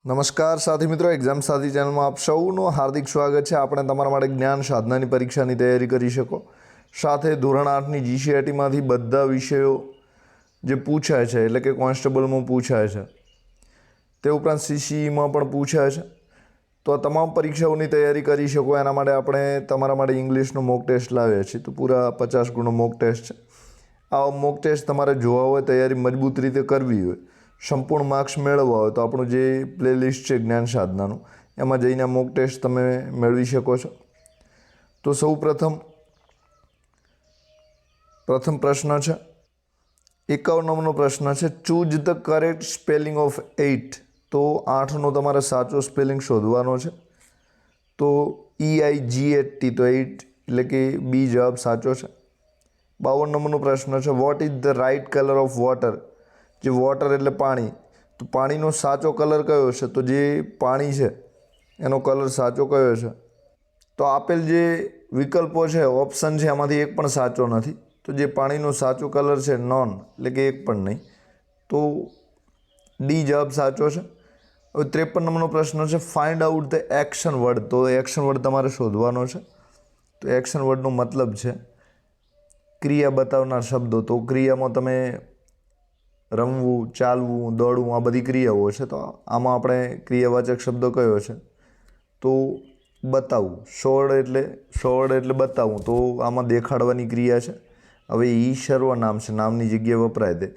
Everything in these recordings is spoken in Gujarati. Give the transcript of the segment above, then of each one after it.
નમસ્કાર સાથી મિત્રો, એક્ઝામ સાથી ચેનલમાં આપ સૌનું હાર્દિક સ્વાગત છે. આપણે તમારા માટે જ્ઞાન સાધનાની પરીક્ષાની તૈયારી કરી શકો. સાથે ધોરણ 8ની જીસીઆરટીમાંથી બધા વિષયો જે પૂછાય છે, એટલે કે કોન્સ્ટેબલમાં પૂછાય છે, તે ઉપરાંત સીસીઈમાં પણ પૂછાય છે. તો આ તમામ પરીક્ષાઓની તૈયારી કરી શકો એના માટે આપણે તમારા માટે ઇંગ્લિશનો મોક ટેસ્ટ લાવ્યા છીએ. તો પૂરા 50 ગુણનો મોક ટેસ્ટ છે. આ મોક ટેસ્ટ તમારે જોવા હોય, તૈયારી મજબૂત રીતે કરવી હોય, સંપૂર્ણ માર્ક્સ મેળવવા હોય તો આપણું જે પ્લેલિસ્ટ છે જ્ઞાન સાધનાનું, એમાં જઈને મોક ટેસ્ટ તમે મેળવી શકો છો. તો સૌ પ્રથમ પ્રશ્ન છે 51મો પ્રશ્ન છે, choose the correct spelling of 8. તો 8નો તમારે સાચો સ્પેલિંગ શોધવાનો છે. તો EIGHT, તો 8 એટલે કે બી જવાબ સાચો છે. 52મો પ્રશ્ન છે, what is the right colour of water. જે વોટર એટલે પાણી, તો પાણીનો સાચો કલર કયો છે? તો જે પાણી છે એનો કલર સાચો કયો છે? તો આપેલ જે વિકલ્પો છે, ઓપ્શન છે, એમાંથી એક પણ સાચો નથી. તો જે પાણીનો સાચો કલર છે નોન, એટલે કે એક પણ નહીં. તો ડી જવાબ સાચો છે. હવે 53મો પ્રશ્ન છે, find out the action word. તો એક્શન વર્ડ તમારે શોધવાનો છે. તો એક્શન વર્ડનો મતલબ છે ક્રિયા બતાવનાર શબ્દો. તો ક્રિયામાં તમે રમવું, ચાલવું, દોડવું, આ બધી ક્રિયાઓ છે. તો આમાં આપણે ક્રિયાવાચક શબ્દ કયો છે? તો બતાવવું. સોળ એટલે બતાવવું. તો આમાં દેખાડવાની ક્રિયા છે. હવે ઈ સર્વનામ છે, નામની જગ્યાએ વપરાય તે.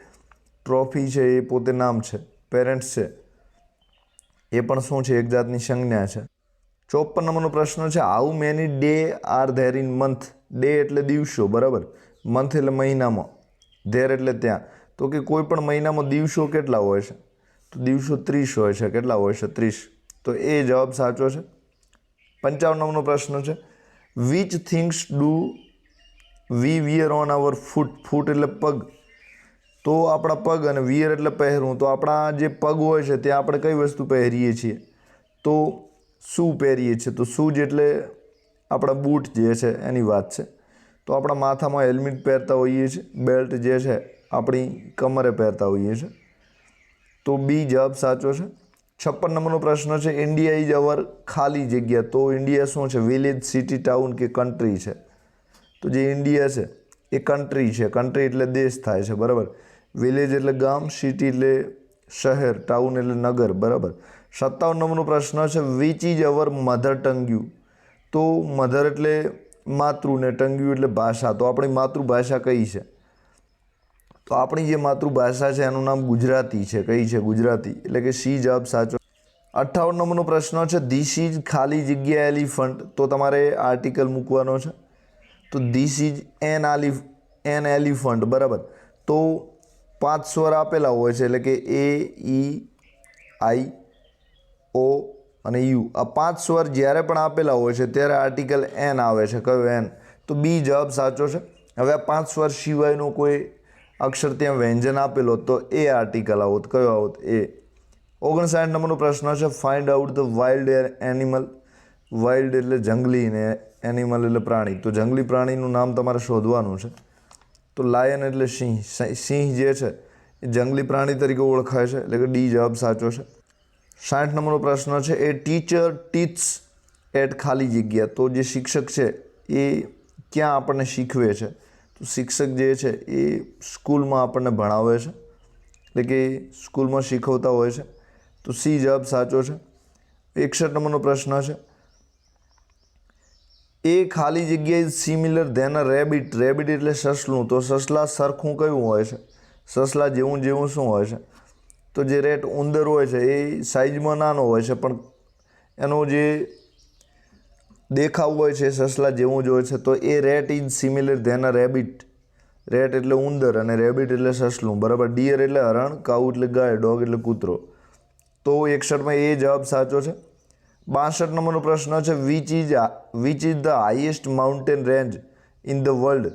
ટ્રોફી છે એ પોતે નામ છે. પેરેન્ટ્સ છે એ પણ શું છે? એક જાતની સંજ્ઞા છે. 54મો પ્રશ્ન છે, how many day are there in month. Day એટલે દિવસો, બરાબર. મંથ એટલે મહિનામાં, ધેર એટલે ત્યાં. તો કે કોઈ પણ મહિનામાં દિવસો કેટલા હોય છે? તો દિવસો 30 હોય છે. કેટલા હોય છે? 30. તો એ જવાબ સાચો છે. 55મો પ્રશ્ન છે, which things do we wear on our foot. Foot એટલે પગ. તો આપણા પગ, અને વિયર એટલે પહેરવું. તો આપણા જે પગ હોય છે ત્યાં આપણે કઈ વસ્તુ પહેરીએ છીએ? તો શૂ પહેરીએ છીએ. તો શૂઝ એટલે આપણા બૂટ જે છે એની વાત છે. તો આપણા માથામાં હેલ્મેટ પહેરતા હોઈએ છીએ. બેલ્ટ જે છે આપણી કમરે પહેરતા હોઈએ છીએ. તો બી જવાબ સાચો છે. 56મો પ્રશ્ન છે, ઇન્ડિયા ઇઝ અવર ખાલી જગ્યા. તો ઇન્ડિયા શું છે? વિલેજ, સિટી, ટાઉન કે કન્ટ્રી છે? તો જે ઇન્ડિયા છે એ કન્ટ્રી છે. કન્ટ્રી એટલે દેશ થાય છે, બરાબર. વિલેજ એટલે ગામ, સિટી એટલે શહેર, ટાઉન એટલે નગર, બરાબર. 57મો પ્રશ્ન છે, વિચ ઇઝ અવર મધર ટંગ્યુ. તો મધર એટલે માતૃ ને ટંગ્યુ એટલે ભાષા. તો આપણી માતૃભાષા કઈ છે? તો આપણી જે માતૃભાષા છે એનું નામ ગુજરાતી છે. કઈ છે? ગુજરાતી. એટલે કે સી જવાબ સાચો. 58મો પ્રશ્ન છે, ધીસ ઇઝ ખાલી જગ્યા એલિફન્ટ. તો તમારે આર્ટિકલ મૂકવાનો છે. તો ધીસ ઇઝ એન એલિફન્ટ, બરાબર. તો 5 સ્વર આપેલા હોય છે, એટલે કે એ, ઈ, આઈ, ઓ અને યુ. આ 5 સ્વર જ્યારે પણ આપેલા હોય છે ત્યારે આર્ટિકલ એન આવે છે. કયો? એન. તો બી જવાબ સાચો છે. હવે આ 5 સ્વર સિવાયનો કોઈ અક્ષર ત્યાં વ્યંજન આપેલો તો એ આર્ટિકલ આવત. કયો આવત? એ. 59મો પ્રશ્ન છે, find out the wild animal. Wild એટલે જંગલી ને એનિમલ એટલે પ્રાણી. તો જંગલી પ્રાણીનું નામ તમારે શોધવાનું છે. તો લાયન એટલે સિંહ. સિંહ જે છે એ જંગલી પ્રાણી તરીકે ઓળખાય છે. એટલે કે ડી જવાબ સાચો છે. 60મો પ્રશ્ન છે, એ ટીચર ટીચ્સ એટ ખાલી જગ્યા. તો જે શિક્ષક છે એ ક્યાં આપણને શીખવે છે? તો શિક્ષક જે છે એ સ્કૂલમાં આપણને ભણાવે છે, એટલે કે સ્કૂલમાં શીખવતા હોય છે. તો સી જવાબ સાચો છે. 61મો પ્રશ્ન છે, એ ખાલી જગ્યા is similar than a rabbit. Rabbit એટલે સસલું. તો સસલા સરખું કયું હોય છે? સસલા જેવું શું હોય છે? તો જે રેટ ઉંદર હોય છે એ સાઇઝમાં નાનો હોય છે, પણ એનો જે દેખાવ હોય છે સસલા જેવું જ હોય છે. તો a rat is similar than a rabbit. Rat એટલે ઉંદર અને રેબિટ એટલે સસલું, બરાબર. ડિયર એટલે હરણ, કાઉ એટલે ગાય, ડોગ એટલે કૂતરો. તો 61માં એ જવાબ સાચો છે. 62મો પ્રશ્ન છે, which is the highest mountain range in the world.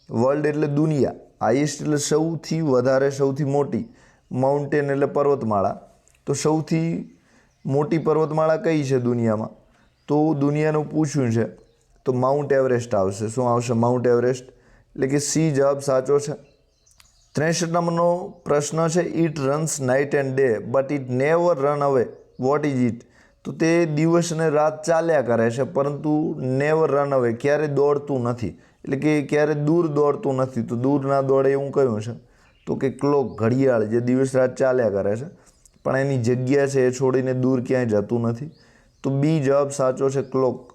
World એટલે દુનિયા. હાઈએસ્ટ એટલે સૌથી વધારે, સૌથી મોટી. માઉન્ટેન એટલે પર્વતમાળા. તો સૌથી મોટી પર્વતમાળા કઈ છે દુનિયામાં? તો દુનિયાનું પૂછ્યું છે તો માઉન્ટ એવરેસ્ટ આવશે. શું આવશે? Mount Everest. એટલે કે સી જવાબ સાચો છે. 63મો પ્રશ્ન છે, it runs night and day but it never run અવે. What is it? તો તે દિવસ અને રાત ચાલ્યા કરે છે, પરંતુ નેવર રન અવે, ક્યારેય દોડતું નથી, એટલે કે ક્યારેય દૂર દોડતું નથી. તો દૂર ના દોડે એવું કયું છે? તો કે ક્લોક, ઘડિયાળ, જે દિવસ રાત ચાલ્યા કરે છે પણ એની જગ્યા છે એ છોડીને દૂર ક્યાંય જતું નથી. તો બી જવાબ સાચો છે, ક્લોક.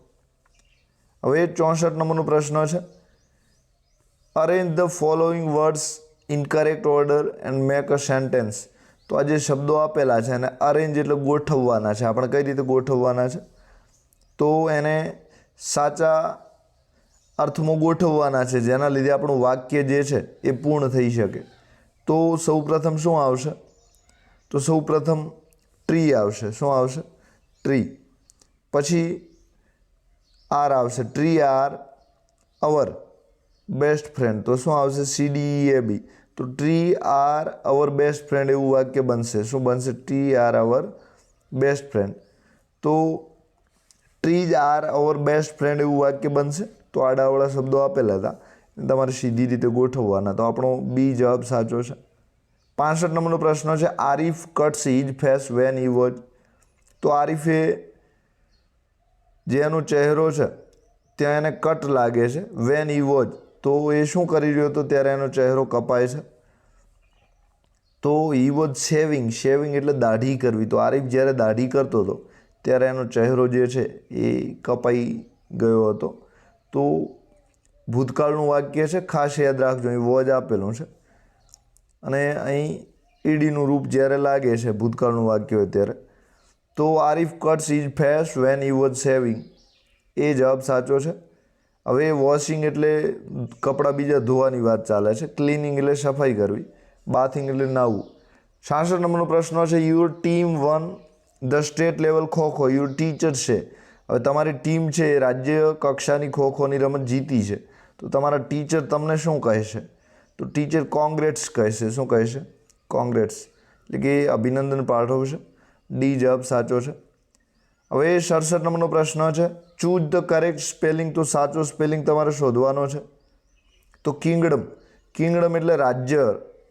હવે 64 નંબરનો પ્રશ્ન છે, arrange the following words in correct order and make a sentence. તો આ જે શબ્દો આપેલા છે એને અરેન્જ એટલે ગોઠવવાના છે. આપણે કઈ રીતે ગોઠવવાના છે? તો એને સાચા અર્થમાં ગોઠવવાના છે, જેના લીધે આપણું વાક્ય જે છે એ પૂર્ણ થઈ શકે. તો સૌ પ્રથમ શું આવશે? તો સૌ પ્રથમ ટ્રી આવશે. શું આવશે? ટ્રી. પછી આર આવશે, tree are our best friend. તો શું આવશે? CDEAB. તો tree are our best friend એવું વાક્ય બનશે. શું બનશે? Tree are our best friend. તો trees are our best friend એવું વાક્ય બનશે. તો આડાવડા શબ્દો આપેલા હતા, તમારે સીધી રીતે ગોઠવવાના. તો આપણો બી જવાબ સાચો છે. 65 નંબરનો પ્રશ્ન છે, Arif cuts his face when he was. તો આરિફે જે એનો ચહેરો છે ત્યાં એને કટ લાગે છે, વેન હી વોઝ. તો એ શું કરી રહ્યો હતો ત્યારે એનો ચહેરો કપાય છે? તો હી વોઝ શેવિંગ. શેવિંગ એટલે દાઢી કરવી. તો આરિફ જ્યારે દાઢી કરતો હતો ત્યારે એનો ચહેરો જે છે એ કપાઈ ગયો હતો. તો ભૂતકાળનું વાક્ય છે, ખાસ યાદ રાખજો, એ વોઝ આપેલું છે અને અહીં ઈડીનું રૂપ જ્યારે લાગે છે ભૂતકાળનું વાક્ય હોય ત્યારે. તો Arif cuts his face when he was shaving, એ જવાબ સાચો છે. હવે વોશિંગ એટલે કપડાં બીજા ધોવાની વાત ચાલે છે, ક્લિનિંગ એટલે સફાઈ કરવી, બાથિંગ એટલે નાહવું. 66 નંબરનો પ્રશ્ન છે, your team one the state level kho kho. Your teacher છે, હવે તમારી ટીમ છે એ રાજ્ય કક્ષાની ખોખોની રમત જીતી છે. તો તમારા ટીચર તમને શું કહેશે? તો ટીચર કોંગ્રેટ્સ કહેશે. શું કહેશે? કોંગ્રેટ્સ, એટલે કે અભિનંદન પાઠવશે. ડી જવાબ સાચો છે. હવે 67 નંબરનો પ્રશ્ન છે, ચૂઝ ધ કરેક્ટ સ્પેલિંગ. તો સાચો સ્પેલિંગ તમારે શોધવાનો છે. તો કિંગડમ. કિંગડમ એટલે રાજ્ય,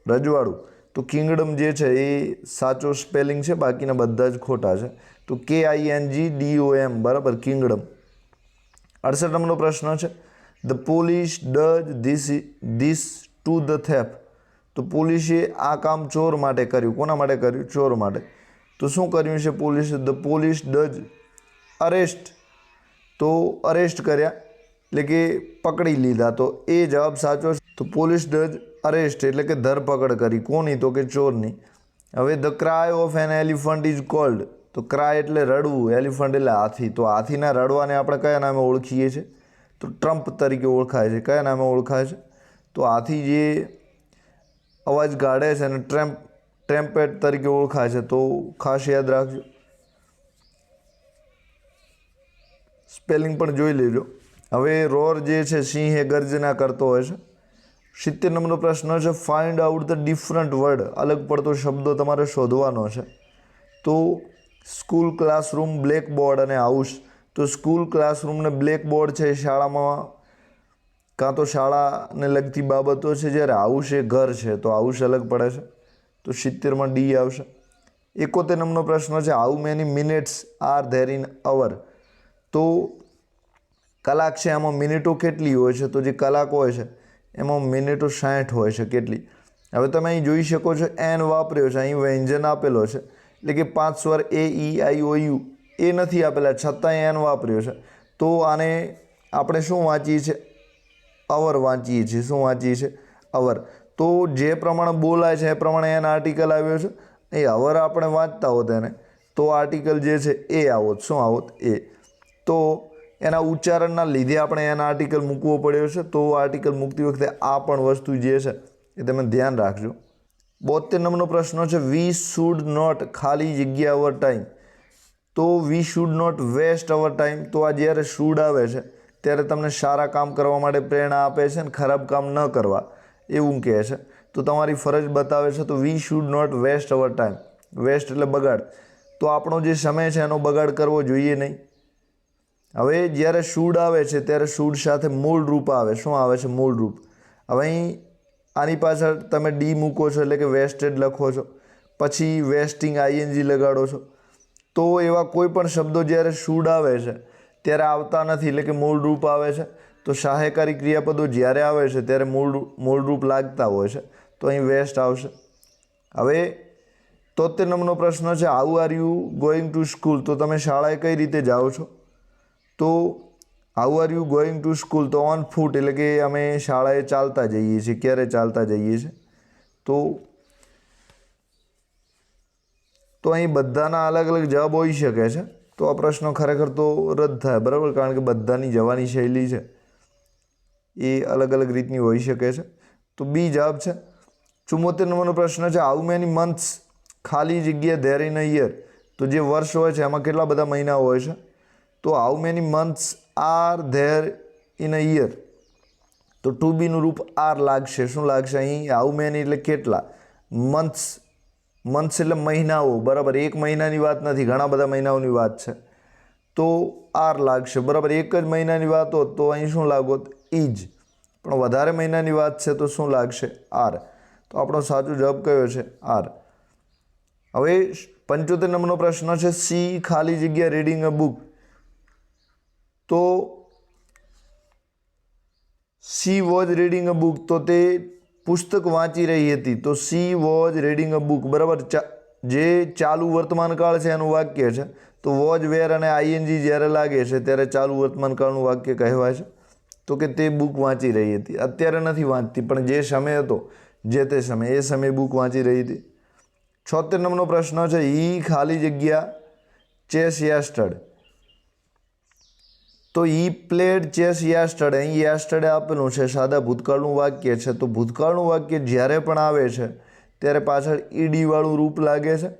રજવાડું. તો કિંગડમ જે છે એ સાચો સ્પેલિંગ છે, બાકીના બધા જ ખોટા છે. તો KINGDOM, બરાબર, કિંગડમ. 68 નંબરનો પ્રશ્ન છે, the police does this to the thief. તો પોલીસે આ કામ ચોર માટે કર્યું. કોના માટે કર્યું? ચોર માટે. તો શું કર્યું છે પોલીસે? The police does arrest. તો અરેસ્ટ કર્યા એટલે કે પકડી લીધા. તો એ જવાબ સાચો છે. તો પોલીસ ડઝ અરેસ્ટ એટલે કે ધરપકડ કરી. કોની? તો કે ચોરની. હવે the cry of an elephant is called. તો ક્રાય એટલે રડવું, એલિફન્ટ એટલે હાથી. તો હાથીના રડવાને આપણે કયા નામે ઓળખીએ છીએ? તો ટ્રમ્પ તરીકે ઓળખાય છે. કયા નામે ઓળખાય છે? તો હાથી જે અવાજ કાઢે છે અને ટ્રેમ્પેટ તરીકે ઓળખાય છે. તો ખાસ યાદ રાખજો, સ્પેલિંગ પણ જોઈ લેજો. હવે રોર જે છે, સિંહ એ ગર્જના કરતો હોય છે. 70 નંબરનો પ્રશ્ન છે, find out the different word. અલગ પડતો શબ્દો તમારે શોધવાનો છે. તો સ્કૂલ, ક્લાસરૂમ, બ્લેકબોર્ડ અને હાઉસ. તો સ્કૂલ, ક્લાસરૂમ ને બ્લેકબોર્ડ છે એ શાળામાં કાં તો શાળાને લગતી બાબતો છે, જ્યારે હાઉસ એ ઘર છે. તો હાઉસ અલગ પડે છે. તો 70માં ડી આવશે. 71 નંબરનો પ્રશ્ન છે, how many minutes are there in our. તો કલાક છે, એમાં મિનિટો કેટલી હોય છે? તો જે કલાક હોય છે એમાં મિનિટો 60 હોય છે. કેટલી? હવે તમે અહીં જોઈ શકો છો, એન વાપર્યો છે, અહીં વ્યંજન આપેલો છે, એટલે કે 5 સ્વર AEIOU એ નથી આપેલા, છતાંય એન વાપર્યો છે. તો આને આપણે શું વાંચીએ છીએ? અવર વાંચીએ છીએ. શું વાંચીએ છીએ? અવર. તો જે પ્રમાણે બોલાય છે એ પ્રમાણે એન આર્ટિકલ આવ્યો છે. એ અવર આપણે વાંચતા હોત એને, તો આર્ટિકલ જે છે એ આવોત. શું આવોત? એ. તો એના ઉચ્ચારણના લીધે આપણે એના આર્ટિકલ મૂકવો પડ્યો છે. તો આર્ટિકલ મૂકતી વખતે આ પણ વસ્તુ જે છે એ તમે ધ્યાન રાખજો. 72 નંબરનો પ્રશ્ન છે, વી શુડ નોટ ખાલી જગ્યા અવર ટાઈમ. તો we should not waste our time. તો આ જ્યારે શુડ આવે છે ત્યારે તમને સારા કામ કરવા માટે પ્રેરણા આપે છે ને ખરાબ કામ ન કરવા એવું કહે છે. તો તમારી ફરજ બતાવે છે. તો we should not waste our time. Waste એટલે બગાડ. તો આપણો જે સમય છે એનો બગાડ કરવો જોઈએ નહીં. હવે જ્યારે શુડ આવે છે ત્યારે શુડ સાથે મૂળ રૂપ આવે. શું આવે છે? મૂળ રૂપ. હવે અહીં આની પાછળ તમે ડી મૂકો છો એટલે કે વેસ્ટેડ લખો છો, પછી વેસ્ટિંગ ING લગાડો છો. તો એવા કોઈ પણ શબ્દો જ્યારે શુડ આવે છે ત્યારે આવતા નથી, એટલે કે મૂળ રૂપ આવે છે. તો સહાયકારી ક્રિયાપદો જ્યારે આવે છે ત્યારે મૂળ રૂપ લાગતા હોય છે, તો અહીં વેસ્ટ આવશે. હવે 73 નંબરનો પ્રશ્ન છે, how are you going to school? તો તમે શાળાએ કઈ રીતે જાઓ છો? તો how are you going to school? તો ઓન ફૂટ, એટલે કે અમે શાળાએ ચાલતા જઈએ છીએ. ક્યારે ચાલતા જઈએ છીએ? તો અહીં બધાના અલગ અલગ જવાબ હોઈ શકે છે. તો આ પ્રશ્ન ખરેખર તો રદ થાય, બરાબર, કારણ કે બધાની જવાની શૈલી છે એ અલગ અલગ રીતની હોઈ શકે છે. તો બી જવાબ છે. 74 નંબરનો પ્રશ્ન છે, હાઉ મેની મંથ્સ ખાલી જગ્યા ધેર ઇન અ યર? તો જે વર્ષ હોય છે એમાં કેટલા બધા મહિના હોય છે? તો how many months are there in a year? તો ટુ બીનું રૂપ આર લાગશે. શું લાગશે અહીં? હાઉ મેની એટલે કેટલા, મંથ્સ એટલે મહિનાઓ, બરાબર. એક મહિનાની વાત નથી, ઘણા બધા મહિનાઓની વાત છે, તો આર લાગશે, બરાબર. એક જ મહિનાની વાત હોત તો અહીં શું લાગોત? ઇજ. પણ વધારે મહિનાની વાત છે તો શું લાગશે? આર. તો આપણો સાચો જવાબ કયો છે? આર. હવે 75 નંબરનો પ્રશ્ન છે, સી ખાલી જગ્યા રીડિંગ અ બુક? તો she was reading a book, તો તે પુસ્તક વાંચી રહી હતી. તો she was reading a book, બરાબર. જે ચાલુ વર્તમાન કાળ છે એનું વાક્ય છે. તો વોઝ, વેર અને આઈએનજી જ્યારે લાગે છે ત્યારે ચાલુ વર્તમાન કાળનું વાક્ય કહેવાય છે. તો કે તે બુક વાંચી રહી હતી. અત્યારે નથી વાંચતી, પણ જે સમય હતો જે તે સમય, એ સમયે બુક વાંચી રહી હતી. 76 નંબરનો પ્રશ્ન છે, હી ખાલી જગ્યા ચેસ યેસ્ટરડે? તો હી પ્લેડ ચેસ યેસ્ટરડે, અહીં યેસ્ટરડે આપેલું છે, સાદા ભૂતકાળનું વાક્ય છે. તો ભૂતકાળનું વાક્ય જ્યારે પણ આવે છે ત્યારે પાછળ ઈડી વાળું રૂપ લાગે છે,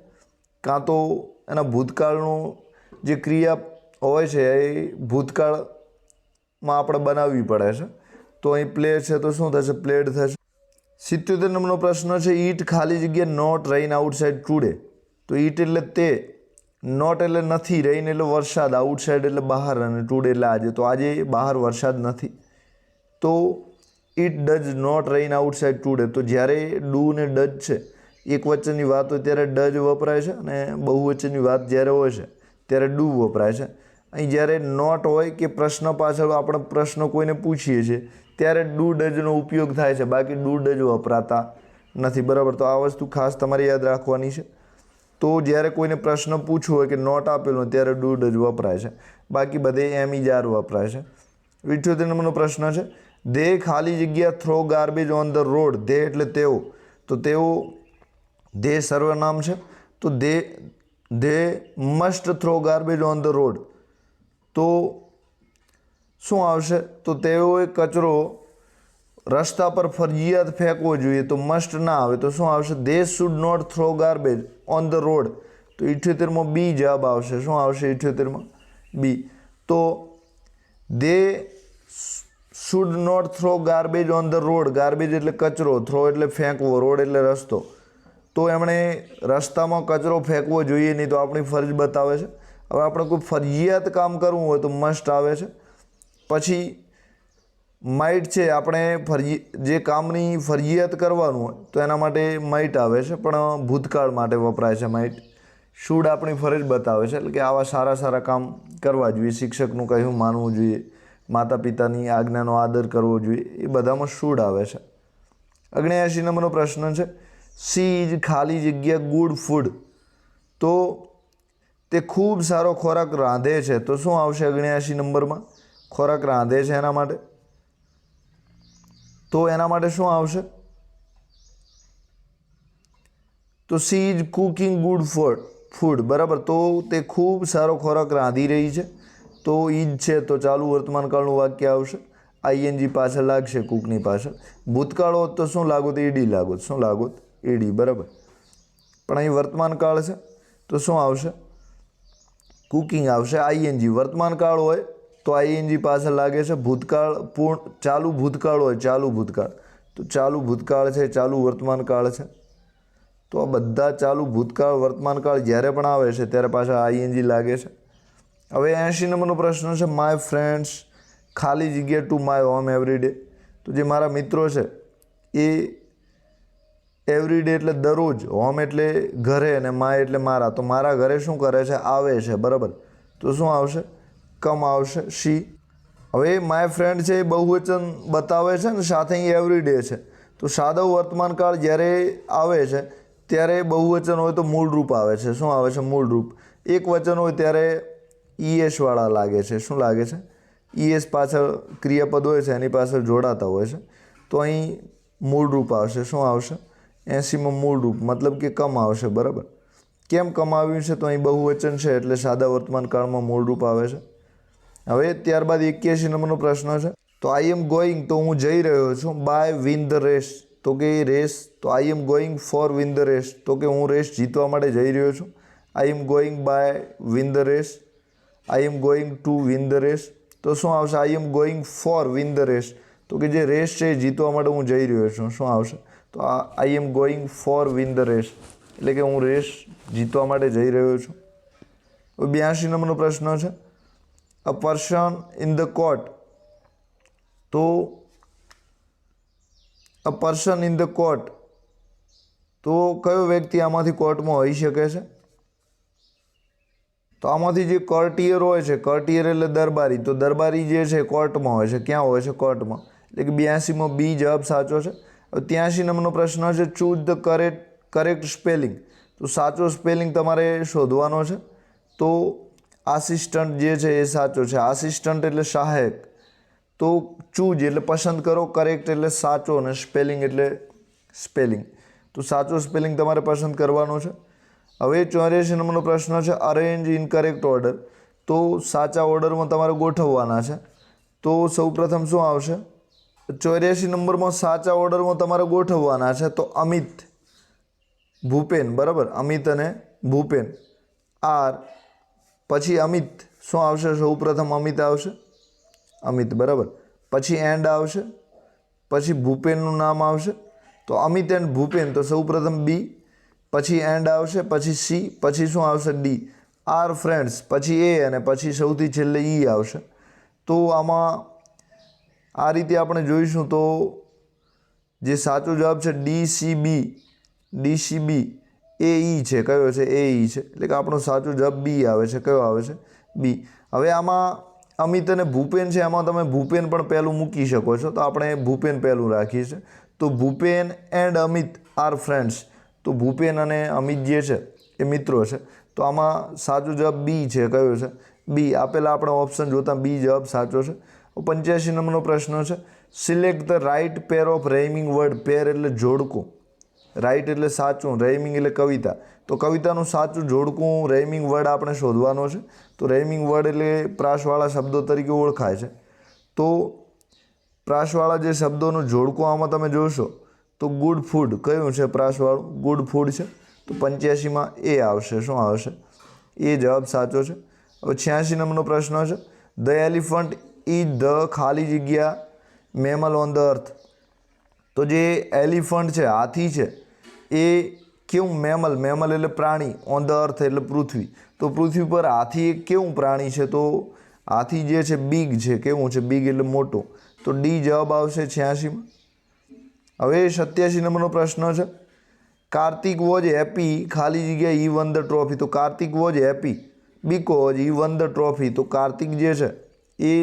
કાં તો એના ભૂતકાળનું જે ક્રિયા હોય છે એ ભૂતકાળમાં આપણે બનાવવી પડે છે. તો અહીં પ્લે છે તો શું થશે? પ્લેડ થશે. 77 નંબરનો પ્રશ્ન છે, ઈટ ખાલી જગ્યા નોટ રેઇન આઉટસાઇડ ટુડે? તો ઈટ એટલે તે, નોટ એટલે નથી, રેઇન એટલે વરસાદ, આઉટસાઇડ એટલે બહાર, અને ટુડે એટલે આજે. તો આજે બહાર વરસાદ નથી. તો it does not rain outside today. તો જ્યારે ડુ ને ડઝ છે એક વચનની વાત હોય ત્યારે ડઝ વપરાય છે, અને બહુવચનની વાત જ્યારે હોય છે ત્યારે ડુ વપરાય છે. અહીં જ્યારે નોટ હોય કે પ્રશ્ન પાછળ આપણે પ્રશ્ન કોઈને પૂછીએ છીએ ત્યારે ડુ ડઝનો ઉપયોગ થાય છે, બાકી ડુ ડઝ વપરાતા નથી, બરાબર. તો આ વસ્તુ ખાસ તમારે યાદ રાખવાની છે. તો જ્યારે કોઈને પ્રશ્ન પૂછવો હોય કે નોટ આપેલો ત્યારે ડુ ડઝ વપરાય છે, બાકી બધે એમ ઇજ આર વપરાય છે. 78 નંબરનો પ્રશ્ન છે, દે ખાલી જગ્યા throw garbage on the road? They એટલે તેઓ. તો તેઓ, દે સર્વનામ છે, તો they must throw garbage on the road. તો શું આવશે? તો તેઓએ કચરો રસ્તા પર ફરજિયાત ફેંકવો જોઈએ. તો મસ્ટ ના આવે, તો શું આવશે? They should not throw garbage on the road. તો 78માં બી જવાબ આવશે. શું આવશે 78માં? બી. તો they should not throw garbage on the road. Garbage એટલે કચરો, થ્રો એટલે ફેંકવો, રોડ એટલે રસ્તો. તો એમણે રસ્તામાં કચરો ફેંકવો જોઈએ નહીં, તો આપણી ફરજ બતાવે છે. હવે આપણે કોઈ ફરજિયાત કામ કરવું હોય તો મસ્ટ આવે છે. પછી માઇટ છે, આપણે જે કામની ફરજિયાત કરવાનું હોય તો એના માટે માઇટ આવે છે, પણ ભૂતકાળ માટે વપરાય છે માઇટ. શુડ આપણી ફરજ બતાવે છે, એટલે કે આવા સારા સારા કામ કરવા જોઈએ, શિક્ષકનું કહ્યું માનવું જોઈએ, માતા પિતાની આજ્ઞાનો આદર કરવો જોઈએ, એ બધામાં શુડ આવે છે. 79 નંબરનો પ્રશ્ન છે, સી ઇઝ ખાલી જગ્યા ગુડ ફૂડ? તો તે ખૂબ સારો ખોરાક રાંધે છે. તો શું આવશે 79 નંબરમાં? ખોરાક રાંધે છે એના માટે. તો એના માટે શું આવશે? તો she is cooking good food, બરાબર. તો તે ખૂબ સારો ખોરાક રાંધી રહી છે. તો ઇઝ છે તો ચાલુ વર્તમાન કાળનું વાક્ય આવશે. આઈએનજી પાછળ લાગશે, કુકની પાછળ. ભૂતકાળ હોત તો શું લાગોત? ઈડી લાગોત. શું લાગોત? ઈડી, બરાબર. પણ અહીં વર્તમાન કાળ છે તો શું આવશે? કુકિંગ આવશે. આઈએનજી વર્તમાન કાળ હોય તો આઈએનજી પાછળ લાગે છે. ભૂતકાળ ચાલુ ભૂતકાળ હોય, ચાલુ ભૂતકાળ, તો ચાલુ ભૂતકાળ છે, ચાલુ વર્તમાન કાળ છે. તો આ બધા ચાલુ ભૂતકાળ વર્તમાન કાળ જ્યારે પણ આવે છે ત્યારે પાછા આઈએનજી લાગે છે. હવે 80 નંબરનો પ્રશ્ન છે, માય ફ્રેન્ડ્સ ખાલી જગ્યા to my home every day? તો જે મારા મિત્રો છે એ એવરીડે એટલે દરરોજ, હોમ એટલે ઘરે અને માય એટલે મારા. તો મારા ઘરે શું કરે છે? આવે છે, બરાબર. તો શું આવશે? કમ આવશે, શી. હવે માય ફ્રેન્ડ છે એ બહુવચન બતાવે છે ને સાથે અહીં એવરીડે છે. તો સાદો વર્તમાનકાળ જ્યારે આવે છે ત્યારે બહુવચન હોય તો મૂળ રૂપ આવે છે. શું આવે છે? મૂળ રૂપ. એક વચન હોય ત્યારે ઈએસવાળા લાગે છે. શું લાગે છે? ઈએસ પાછળ ક્રિયાપદ હોય છે, એની પાછળ જોડાતા હોય છે. તો અહીં મૂળ રૂપ આવશે. શું આવશે? 80માં મૂળ રૂપ, મતલબ કે કમ આવશે, બરાબર. કેમ કમ આવ્યું છે? તો અહીં બહુવચન છે એટલે સાદા વર્તમાન કાળમાં મૂળ રૂપ આવે છે. હવે ત્યારબાદ 81 નંબરનો પ્રશ્ન છે. તો આઈ એમ ગોઈંગ, તો હું જઈ રહ્યો છું. બાય વિન ધ રેસ, તો કે રેસ. તો I am going for win the race, તો કે હું રેસ જીતવા માટે જઈ રહ્યો છું. I am going by win the race. I am going to win the race. તો શું આવશે? I am going for win the race, તો કે જે રેસ છે એ જીતવા માટે હું જઈ રહ્યો છું. શું આવશે? તો I am going for win the race, એટલે કે હું રેસ જીતવા માટે જઈ રહ્યો છું. 82 નંબરનો પ્રશ્ન છે. A person in the court, તો a person in the court, તો કયો વ્યક્તિ આમાંથી કોર્ટમાં હોઈ શકે છે? તો આમાંથી જે કર્ટિયર હોય છે, કર્ટિયર એટલે દરબારી, તો દરબારી જે છે કોર્ટમાં હોય છે. ક્યાં હોય છે? કોર્ટમાં. એટલે કે 82માં બી જવાબ સાચો છે. હવે 83 નંબરનો પ્રશ્ન છે. ચૂઝ ધ કરેક્ટ સ્પેલિંગ, તો સાચો સ્પેલિંગ તમારે શોધવાનો છે. તો આસિસ્ટન્ટ જે છે એ સાચો છે. આસિસ્ટન્ટ એટલે સહાયક. તો ચૂઝ એટલે પસંદ કરો, કરેક્ટ એટલે સાચો, અને સ્પેલિંગ એટલે સ્પેલિંગ. તો સાચો સ્પેલિંગ તમારે પસંદ કરવાનો છે. હવે 84 નંબરનો પ્રશ્ન છે. અરેન્જ ઇન કરેક્ટ ઓર્ડર, તો સાચા ઓર્ડરમાં તમારે ગોઠવવાના છે. તો સૌપ્રથમ શું આવશે? 84 નંબરમાં સાચા ઓર્ડરમાં તમારે ગોઠવવાના છે. તો અમિત, ભૂપેન, બરાબર. અમિત અને ભૂપેન, આર, પછી અમિત. શું આવશે? સૌપ્રથમ અમિત આવશે, અમિત, બરાબર. પછી એન્ડ આવશે, પછી ભૂપેનનું નામ આવશે. તો અમિત એન્ડ ભૂપેન, તો સૌપ્રથમ બી, પછી એન્ડ આવશે, પછી સી, પછી શું આવશે? ડી. આર ફ્રેન્ડ્સ, પછી એ, અને પછી સૌથી છેલ્લે ઈ આવશે. તો આમાં આ રીતે આપણે જોઈશું તો જે સાચો જવાબ છે ડીસીબી, ડીસીબી એ ઈ છે. કયો છે? એ ઈ છે. એટલે કે આપણો સાચો જવાબ બી આવે છે. કયો આવે છે? બી. હવે આમાં અમિત અને ભૂપેન છે, એમાં તમે ભૂપેન પણ પહેલું મૂકી શકો છો. તો આપણે ભૂપેન પહેલું રાખીએ છીએ. તો Bhupen and Amit are friends, તો ભૂપેન અને અમિત જે છે એ મિત્રો છે. તો આમાં સાચો જવાબ બી છે. કયો છે? બી. આપેલા આપણે ઓપ્શન જોતા બી જવાબ સાચો છે. 85 નંબરનો પ્રશ્ન છે. Select the right pair of rhyming word. Pair એટલે જોડકું, રાઇટ એટલે સાચું, રાઇમિંગ એટલે કવિતા. તો કવિતાનું સાચું જોડકું રાઇમિંગ વર્ડ આપણે શોધવાનો છે. તો રાઇમિંગ વર્ડ એટલે પ્રાસવાળા શબ્દો તરીકે ઓળખાય છે. તો પ્રાસવાળા જે શબ્દોનું જોડકું આમાં તમે જોશો તો ગુડ ફૂડ કયું છે? પ્રાસવાળું ગુડ ફૂડ છે. તો 85માં એ આવશે. શું આવશે? એ જવાબ સાચો છે. હવે 86 નંબરનો પ્રશ્ન છે. ધ એલિફન્ટ ઇઝ ધ ખાલી જગ્યા મેમલ ઓન ધ અર્થ, તો જે એલિફન્ટ છે, હાથી છે, એ કેવું મેમલ, મેમલ એટલે પ્રાણી, ઓન ધ અર્થ એટલે પૃથ્વી. તો પૃથ્વી પર હાથી એક કેવું પ્રાણી છે? તો હાથી જે છે બિગ છે. કેવું છે? બિગ એટલે મોટો. તો ડી જવાબ આવશે 86માં. હવે 87 નંબરનો પ્રશ્ન છે. કાર્તિક વોઝ હેપી ખાલી જગ્યા હી વન ધ ટ્રોફી, તો Kartik was happy because he one the trophy, તો કાર્તિક જે છે એ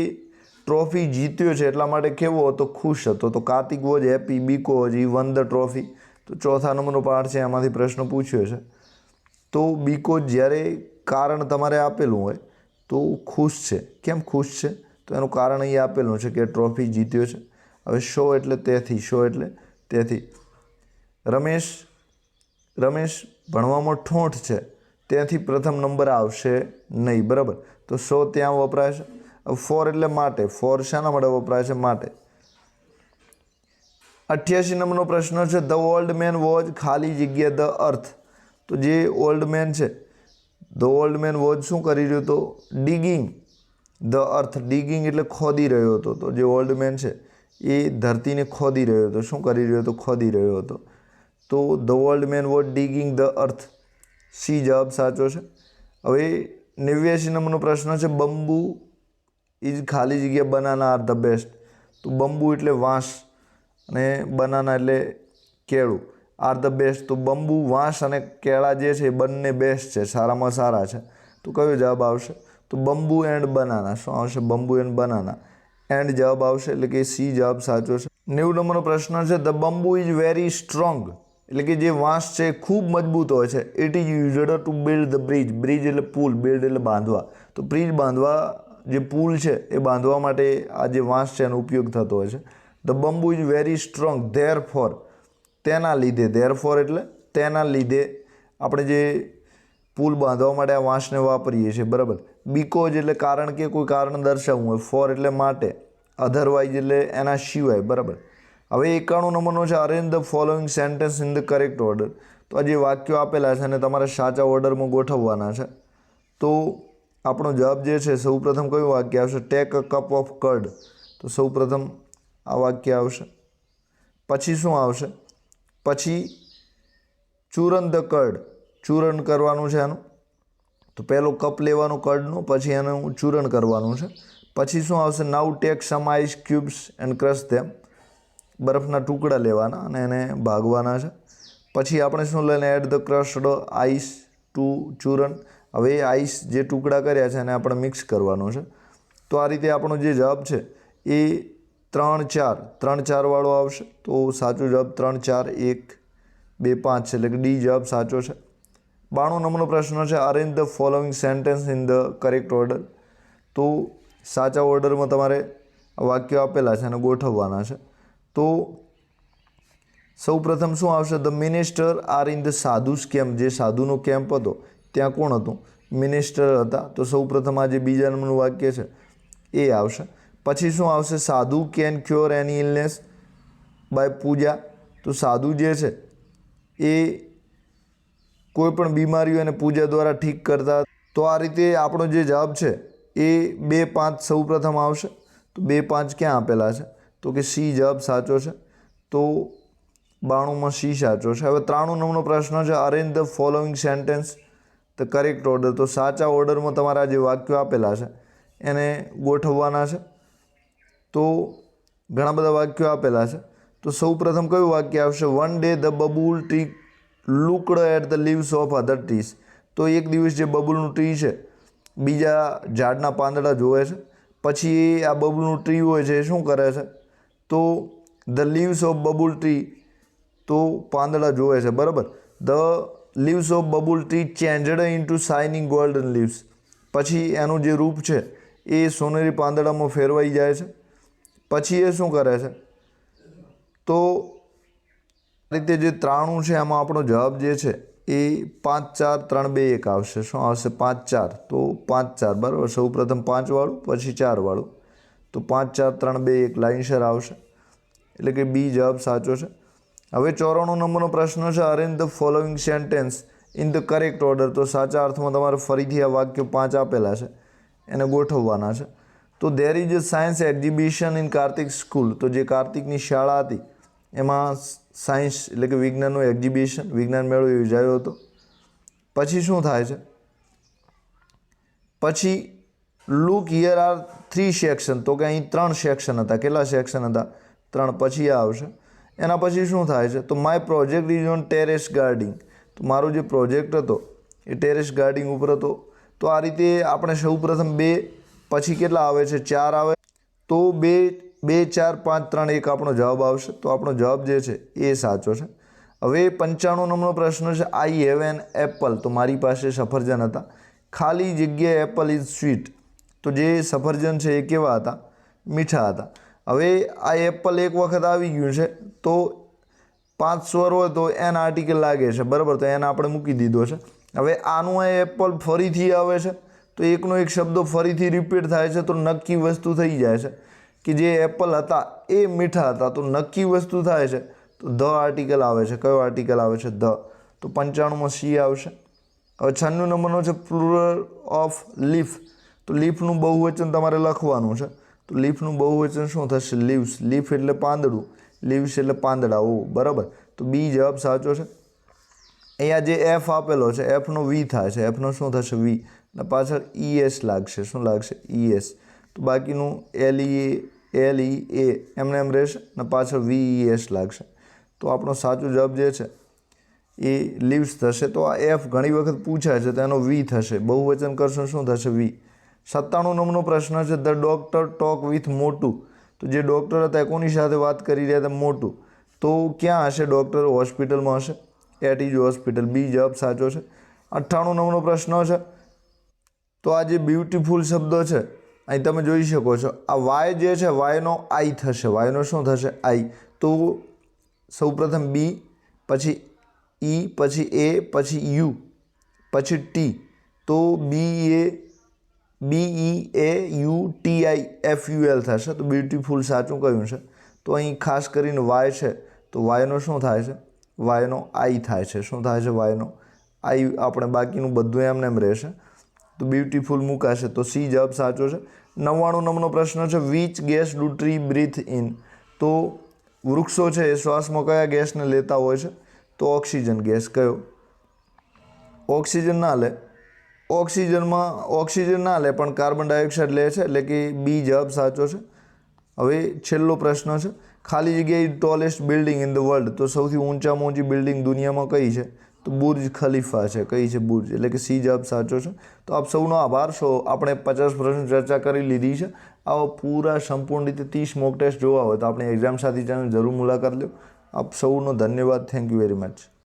ટ્રોફી જીત્યો છે એટલા માટે કેવો હતો? ખુશ હતો. તો Kartik was happy because he one the trophy. તો ચોથા નંબરનો પાર્ટ છે, એમાંથી પ્રશ્ન પૂછ્યો છે. તો બીકોઝ જ્યારે કારણ તમારે આપેલું હોય તો ખુશ છે. કેમ ખુશ છે? તો એનું કારણ અહીં આપેલું છે કે ટ્રોફી જીત્યો છે. હવે શો એટલે તેથી, શો એટલે તેથી. રમેશ ભણવામાં ઠોંઠ છે, ત્યાંથી પ્રથમ નંબર આવશે નહીં, બરાબર. તો શો ત્યાં વપરાય છે. ફોર એટલે માટે, ફોર શાના માટે વપરાય છે? માટે. 88 નંબરનો પ્રશ્ન છે. ધ ઓલ્ડ મેન વોઝ ખાલી જગ્યા ધ અર્થ, તો જે ઓલ્ડ મેન છે, ધ ઓલ્ડ મેન વોઝ શું કરી રહ્યો હતો? ડિગિંગ ધ અર્થ. ડિગિંગ એટલે ખોદી રહ્યો હતો. તો જે ઓલ્ડ મેન છે એ ધરતીને ખોદી રહ્યો હતો. શું કરી રહ્યો હતો? ખોદી રહ્યો હતો. તો the old man was ડિગિંગ the earth. C જવાબ સાચો છે. હવે 89 નંબરનો પ્રશ્ન છે. બંબુ ઇઝ ખાલી જગ્યા બનાના આર ધ બેસ્ટ, તો બંબુ એટલે વાંસ અને બનાના એટલે કેળું. Are the best. તો બંબુ, વાંસ અને કેળા જે છે એ બંને બેસ્ટ છે, સારામાં સારા છે. તો કયો જવાબ આવશે? તો બંબુ એન્ડ બનાના. શું આવશે? Bamboo and banana. એન્ડ જવાબ આવશે, એટલે કે સી જવાબ સાચો છે. 90 નંબરનો પ્રશ્ન છે, the bamboo is very strong. એટલે કે જે વાંસ છે એ ખૂબ મજબૂત હોય છે. It is used to build the bridge. Bridge એટલે પુલ, બિલ્ડ એટલે બાંધવા. તો બ્રિજ બાંધવા, જે પુલ છે એ બાંધવા માટે આ જે વાંસ છે એનો ઉપયોગ થતો હોય છે. The bamboo is very strong there four. તેના લીધે, ધેર ફોર એટલે તેના લીધે આપણે જે પુલ બાંધવા માટે આ વાંસને વાપરીએ છીએ, બરાબર. બીકોઝ એટલે કારણ કે કોઈ કારણ દર્શાવવું હોય. ફોર એટલે માટે. અધરવાઇઝ એટલે એના સિવાય, બરાબર. હવે 91 નંબરનો છે, arrange the following sentence in the correct order. તો આ જે વાક્યો આપેલા છે અને તમારે સાચા ઓર્ડરમાં ગોઠવવાના છે. તો આપણો જવાબ જે છે, સૌપ્રથમ કયું વાક્ય આવશે? Take a cup of curd. તો સૌપ્રથમ આ વાક્ય આવશે. પછી શું આવશે? પછી ચૂરન ધ કર્ડ. ચૂરણ કરવાનું છે એનું. તો પહેલો કપ લેવાનું કર્ડનું, પછી એનું ચૂરણ કરવાનું છે. પછી શું આવશે? Now take some ice cubes and crush them. બરફના ટુકડા લેવાના અને એને ભાગવાના છે. પછી આપણે શું લઈને એડ ધ ક્રશ્ડ આઈસ ટુ ચૂરણ. હવે એ આઈસ જે ટુકડા કર્યા છે એને આપણે મિક્સ કરવાનું છે. તો આ રીતે આપણો જે જવાબ છે એ 3, 4, 3, 4 વાળો આવશે. તો સાચો જવાબ 3, 4, 1, 2, 5 છે, એટલે કે ડી જવાબ સાચો છે. 92 નંબરનો પ્રશ્ન છે, arrange the following sentence in the correct order. તો સાચા ઓર્ડરમાં તમારે વાક્યો આપેલા છે અને ગોઠવવાના છે. તો સૌપ્રથમ શું આવશે? The minister are in the sadhus camp. જે સાધુનો કેમ્પ હતો ત્યાં કોણ હતું? મિનિસ્ટર હતા. તો સૌપ્રથમ આ જે બીજા નંબરનું વાક્ય છે એ આવશે. પછી શું આવશે? Sadhu can cure any illness by puja. તો સાધુ જે છે એ કોઈ પણ બીમારીઓ અને પૂજા દ્વારા ઠીક કરતા. તો આ રીતે આપણો જે જવાબ છે એ 2, 5 સૌપ્રથમ આવશે. તો 2, 5 ક્યાં આપેલા છે? તો કે સી જવાબ સાચો છે. તો 92માં સી સાચો છે. હવે 93 નંબરનો પ્રશ્ન છે, arrange the following sentence the correct order. તો સાચા ઓર્ડરમાં તમારા જે વાક્યો આપેલા છે એને ગોઠવવાના છે. તો ઘણા બધા વાક્યો આપેલા છે. તો સૌપ્રથમ કયું વાક્ય આવશે? One day the babul tree looked at the leaves of other trees. તો એક દિવસ જે બબુલનું ટ્રી છે બીજા ઝાડના પાંદડા જોવે છે. પછી એ આ બબુલનું ટ્રી હોય છે એ શું કરે છે? તો the leaves of babul tree, તો પાંદડા જોવે છે, બરાબર. The leaves of babul tree changed into shining golden leaves. પછી એનું જે રૂપ છે એ સોનેરી પાંદડામાં ફેરવાઈ જાય છે. પછી એ શું કરે છે? તો આ રીતે જે 93 છે એમાં આપણો જવાબ જે છે એ 5, 4, 3, 2, 1 આવશે. શું આવશે? 5, 4. તો 5, 4, બરાબર. સૌપ્રથમ 5 વાળું, પછી 4 વાળું. તો 5, 4, 3, 2, 1 લાઇનસર આવશે, એટલે કે બી જવાબ સાચો છે. હવે 94 નંબરનો પ્રશ્ન છે, arrange the following sentence in the correct order. તો સાચા અર્થમાં તમારે ફરીથી આ વાક્યો 5 આપેલા છે એને ગોઠવવાના છે. તો there is a science exhibition in Kartik school. તો જે કાર્તિકની શાળા હતી એમાં સાયન્સ એટલે કે વિજ્ઞાનનું એક્ઝિબિશન, વિજ્ઞાન મેળો યોજાયો હતો. પછી શું થાય છે? પછી લુક હિયર આર 3 સેક્શન. તો કે અહીં 3 સેક્શન હતા. કેટલા સેક્શન હતા? 3. પછી આ આવશે. એના પછી શું થાય છે? તો my project is on terrace gardening. તો મારો જે પ્રોજેક્ટ હતો એ ટેરેસ ગાર્ડનિંગ ઉપર હતો. તો આ રીતે આપણે સૌપ્રથમ 2, પછી કેટલા આવે છે? 4 આવે. તો 2, 4, 5, 3, 1 આપણો જવાબ આવશે. તો આપણો જવાબ જે છે એ સાચો છે. હવે 95 નંબરનો પ્રશ્ન છે, આઈ હેવ એન એપલ. તો મારી પાસે સફરજન હતા. ખાલી જગ્યાએ એપલ ઇઝ સ્વીટ. તો જે સફરજન છે એ કેવા હતા? મીઠા હતા. હવે આ એપલ એક વખત આવી ગયું છે તો 5 સ્વર હોય તો એન આર્ટિકલ લાગે છે, બરાબર. તો એને આપણે મૂકી દીધો છે. હવે આનું આ એપલ ફરીથી આવે છે તો એકનો એક શબ્દો ફરીથી રિપીટ થાય છે તો નક્કી વસ્તુ થઈ જાય છે કે જે એપલ હતા એ મીઠા હતા. તો નક્કી વસ્તુ થાય છે તો ધ આર્ટિકલ આવે છે. કયો આર્ટિકલ આવે છે? ધ. તો 95માં સી આવશે. હવે 96 નંબરનો છે, પ્લુરલ ઓફ લીફ. તો લીફનું બહુવચન તમારે લખવાનું છે. તો લીફનું બહુવચન શું થશે? લીવ્સ. લીફ એટલે પાંદડું, લીવ્સ એટલે પાંદડાઓ, બરાબર. તો બી જવાબ સાચો છે. અહીંયા જે એફ આપેલો છે એફનો વી થાય છે. એફનો શું થશે? વી. અને પાછળ ES લાગશે. શું લાગશે? ES. તો બાકીનું LE, LE, A એમને એમ રહેશે અને પાછળ VES લાગશે. તો આપણો સાચો જવાબ જે છે એ લીવ્સ થશે. તો આ એફ ઘણી વખત પૂછાય છે તો એનો વી થશે. બહુવચન કરશું શું થશે? વી. 97 નંબરનો પ્રશ્ન છે ધ ડૉક્ટર ટોક વિથ મોટું. તો જે ડૉક્ટર હતા એ કોની સાથે વાત કરી રહ્યા હતા? મોટું. તો ક્યાં હશે ડૉક્ટર? હોસ્પિટલમાં હશે. At is hospital. બી જવાબ સાચો છે. 98 નંબરનો પ્રશ્ન છે તો આ જે બ્યુટીફુલ શબ્દ છે અહીં તમે જોઈ શકો છો આ વાય જે છે વાયનો આઈ થશે. વાયનો શું થશે? આઈ. તો સૌપ્રથમ બી, પછી ઈ, પછી એ, પછી યુ, પછી ટી. તો BEAUTIFUL થશે. તો બ્યુટીફુલ સાચું કયું છે? તો અહીં ખાસ કરીને વાય છે તો વાયનો શું થાય છે? વાયનો આઈ થાય છે. શું થાય છે? વાયનો આઈ. આપણે બાકીનું બધું એમને એમ રહેશે. તો બ્યુટીફુલ મુકાશે. તો સી જવાબ સાચો છે. 99 નંબરનો પ્રશ્ન છે which gas do tree breathe in. તો વૃક્ષો છે એ શ્વાસમાં કયા ગેસને લેતા હોય છે? તો ઓક્સિજન ગેસ. કયો? ઓક્સિજન ના લે. ઓક્સિજન ના લે પણ કાર્બન ડાયોક્સાઇડ લે છે, એટલે કે બી જવાબ સાચો છે. હવે છેલ્લો પ્રશ્ન છે ખાલી જગ્યાએ tallest building in the world. તો સૌથી ઊંચામાં ઊંચી બિલ્ડિંગ દુનિયામાં કઈ છે? તો બુર્જ ખલીફા છે. કઈ છે? બુર્જ. એટલે કે સી જવાબ સાચો છે. તો આપ સૌનો આભાર. આપણે 50 પ્રશ્ન ચર્ચા કરી લીધી છે. આવા પૂરા સંપૂર્ણ રીતે 30 મોક ટેસ્ટ જોવા હોય તો આપણે એક્ઝામ સાથી ચેનલ જરૂર મુલાકાત લો. આપ સૌનો ધન્યવાદ. Thank you very much.